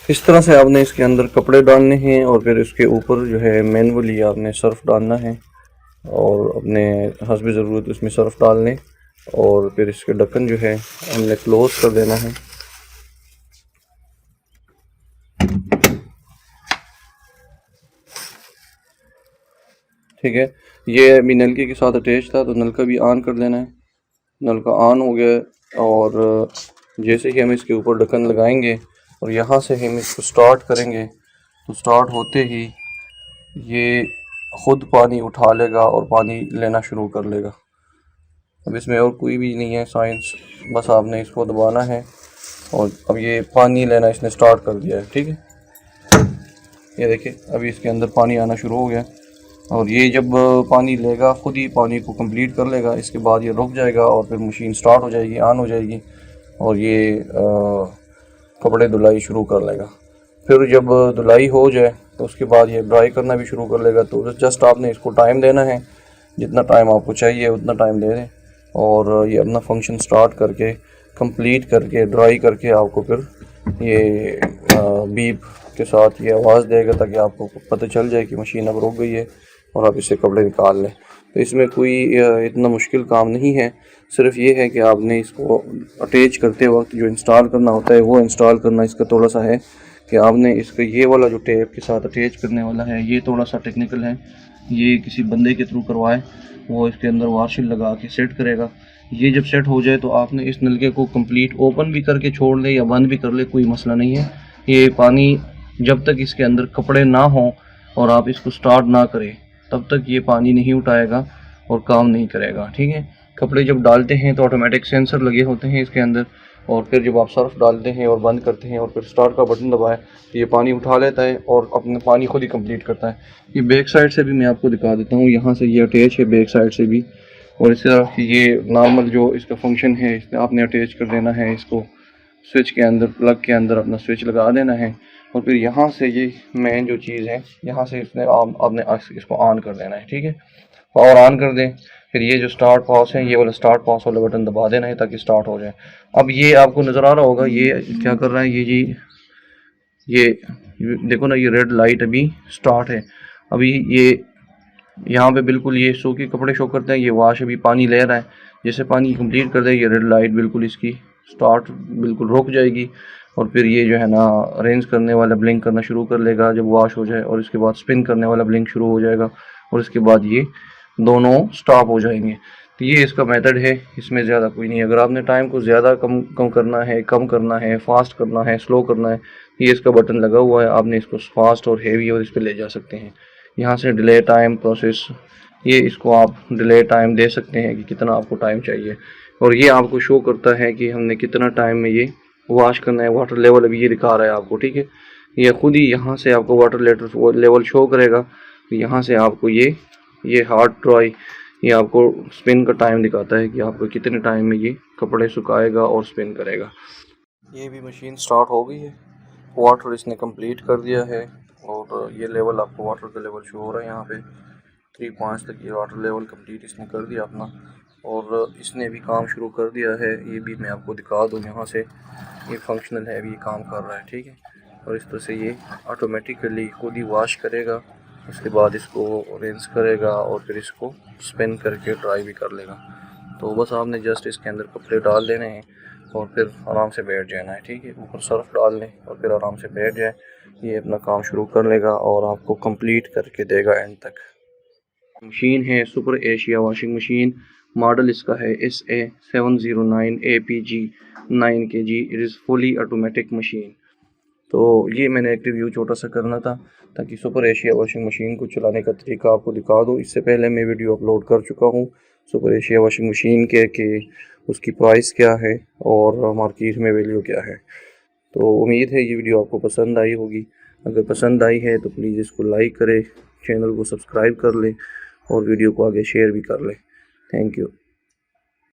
इस तरह से आपने इसके अंदर कपड़े डालने हैं और फिर इसके ऊपर जो है मैनुअली आपने सर्फ डालना है और अपने हस्ब ज़रूरत उसमें सर्फ डाल लें और फिर इसके ढक्कन जो है हमने क्लोज कर देना है। ठीक है, ये अभी नलके के साथ अटैच था तो नलका भी ऑन कर देना है। नलका ऑन हो गया और जैसे ही हम इसके ऊपर ढक्कन लगाएंगे और यहाँ से हम इसको स्टार्ट करेंगे तो स्टार्ट होते ही ये ख़ुद पानी उठा लेगा और पानी लेना शुरू कर लेगा। अब इसमें और कोई भी नहीं है साइंस, बस आपने इसको दबाना है और अब ये पानी लेना इसने स्टार्ट कर दिया है। ठीक है, ये देखिए अभी इसके अंदर पानी आना शुरू हो गया और ये जब पानी लेगा ख़ुद ही पानी को कंप्लीट कर लेगा। इसके बाद ये रुक जाएगा और फिर मशीन स्टार्ट हो जाएगी, ऑन हो जाएगी और ये कपड़े धुलाई शुरू कर लेगा। फिर जब धुलाई हो जाए तो उसके बाद ये ड्राई करना भी शुरू कर लेगा। तो जस्ट आपने इसको टाइम देना है, जितना टाइम आपको चाहिए उतना टाइम दे दें और ये अपना फंक्शन स्टार्ट करके कंप्लीट करके ड्राई करके आपको फिर ये बीप के साथ ये आवाज़ देगा ताकि आपको पता चल जाए कि मशीन अब रुक गई है और आप इससे कपड़े निकाल लें। तो इसमें कोई इतना मुश्किल काम नहीं है, सिर्फ ये है कि आपने इसको अटैच करते वक्त जो इंस्टॉल करना होता है वो इंस्टॉल करना इसका थोड़ा सा है कि आपने इसका ये वाला जो टेप के साथ अटैच करने वाला है ये थोड़ा सा टेक्निकल है। ये किसी बंदे के थ्रू करवाए, वो इसके अंदर वाशिल लगा के सेट करेगा। ये जब सेट हो जाए तो आपने इस नलके को कंप्लीट ओपन भी करके छोड़ ले या बंद भी कर ले, कोई मसला नहीं है। ये पानी जब तक इसके अंदर कपड़े ना हों और आप इसको स्टार्ट ना करें तब तक ये पानी नहीं उठाएगा और काम नहीं करेगा। ठीक है, कपड़े जब डालते हैं तो ऑटोमेटिक सेंसर लगे होते हैं इसके अंदर और फिर जब आप सर्फ डालते हैं और बंद करते हैं और फिर स्टार्ट का बटन दबाएं तो ये पानी उठा लेता है और अपने पानी खुद ही कंप्लीट करता है। ये बैक साइड से भी मैं आपको दिखा देता हूँ, यहाँ से ये अटैच है बैक साइड से भी। और इस तरह ये नॉर्मल जो इसका फंक्शन है इसमें आपने अटैच कर देना है इसको स्विच के अंदर, प्लग के अंदर अपना स्विच लगा देना है और फिर यहाँ से ये मेन जो चीज़ है यहाँ से इसने आपने इसको ऑन कर देना है। ठीक है, पावर ऑन कर दें, फिर ये जो स्टार्ट पॉज है ये वाला स्टार्ट पॉज वाला बटन दबा देना है ताकि स्टार्ट हो जाए। अब ये आपको नज़र आ रहा होगा ये क्या कर रहा है, ये जी ये देखो ना, ये रेड लाइट अभी स्टार्ट है। अभी ये यहाँ पे बिल्कुल ये शो के कपड़े शो करते हैं, ये वाश अभी पानी ले रहा है। जैसे पानी कंप्लीट कर दे ये रेड लाइट बिल्कुल इसकी स्टार्ट बिल्कुल रुक जाएगी और फिर ये जो है ना रेंज करने वाला ब्लिंक करना शुरू कर लेगा जब वॉश हो जाए और इसके बाद स्पिन करने वाला ब्लिंक शुरू हो जाएगा और इसके बाद ये दोनों स्टॉप हो जाएंगे। तो ये इसका मेथड है, इसमें ज़्यादा कोई नहीं। अगर आपने टाइम को ज़्यादा कम करना है, कम करना है, फास्ट करना है, स्लो करना है, ये इसका बटन लगा हुआ है, आपने इसको फास्ट और हेवी और इस पर ले जा सकते हैं। यहाँ से डिले टाइम प्रोसेस, ये इसको आप डिले टाइम दे सकते हैं कि कितना आपको टाइम चाहिए और ये आपको शो करता है कि हमने कितना टाइम में ये वॉश करना है। वाटर लेवल अभी ये दिखा रहा है आपको। ठीक है, ये खुद ही यहाँ से आपको वाटर लेवल शो करेगा। तो यहाँ से आपको ये हार्ड ड्राई ये आपको स्पिन का टाइम दिखाता है कि आपको कितने टाइम में ये कपड़े सुखाएगा और स्पिन करेगा। ये भी मशीन स्टार्ट हो गई है, वाटर इसने कंप्लीट कर दिया है और ये लेवल आपको वाटर का लेवल शो हो रहा है। यहाँ पे 3 तक ये वाटर लेवल कंप्लीट इसने कर दिया अपना और इसने भी काम शुरू कर दिया है। ये भी मैं आपको दिखा दूँ, यहाँ से ये फंक्शनल है, अभी ये काम कर रहा है। ठीक है, और इस तरह से ये ऑटोमेटिकली खुद ही वॉश करेगा, उसके बाद इसको रेंस करेगा और फिर इसको स्पिन करके ड्राई भी कर लेगा। तो बस आपने जस्ट इसके अंदर कपड़े डाल देने हैं और फिर आराम से बैठ जाना है। ठीक है, ऊपर सर्फ डाल लें और फिर आराम से बैठ जाए, ये अपना काम शुरू कर लेगा और आपको कंप्लीट करके देगा एंड तक। मशीन है super Asia washing machine, model इसका है SA709 APG 9 kg। It is fully automatic machine. तो ये मैंने एक रिव्यू छोटा सा करना था ताकि सुपर एशिया वॉशिंग मशीन को चलाने का तरीका आपको दिखा दूँ। इससे पहले मैं वीडियो अपलोड कर चुका हूँ सुपर एशिया वॉशिंग मशीन के कि उसकी प्राइस क्या है और मार्केट में वैल्यू क्या है। तो उम्मीद है ये वीडियो आपको पसंद आई होगी। अगर पसंद आई है तो प्लीज़ इसको लाइक करें, चैनल को सब्सक्राइब कर लें और वीडियो को आगे शेयर भी कर लें। Thank you.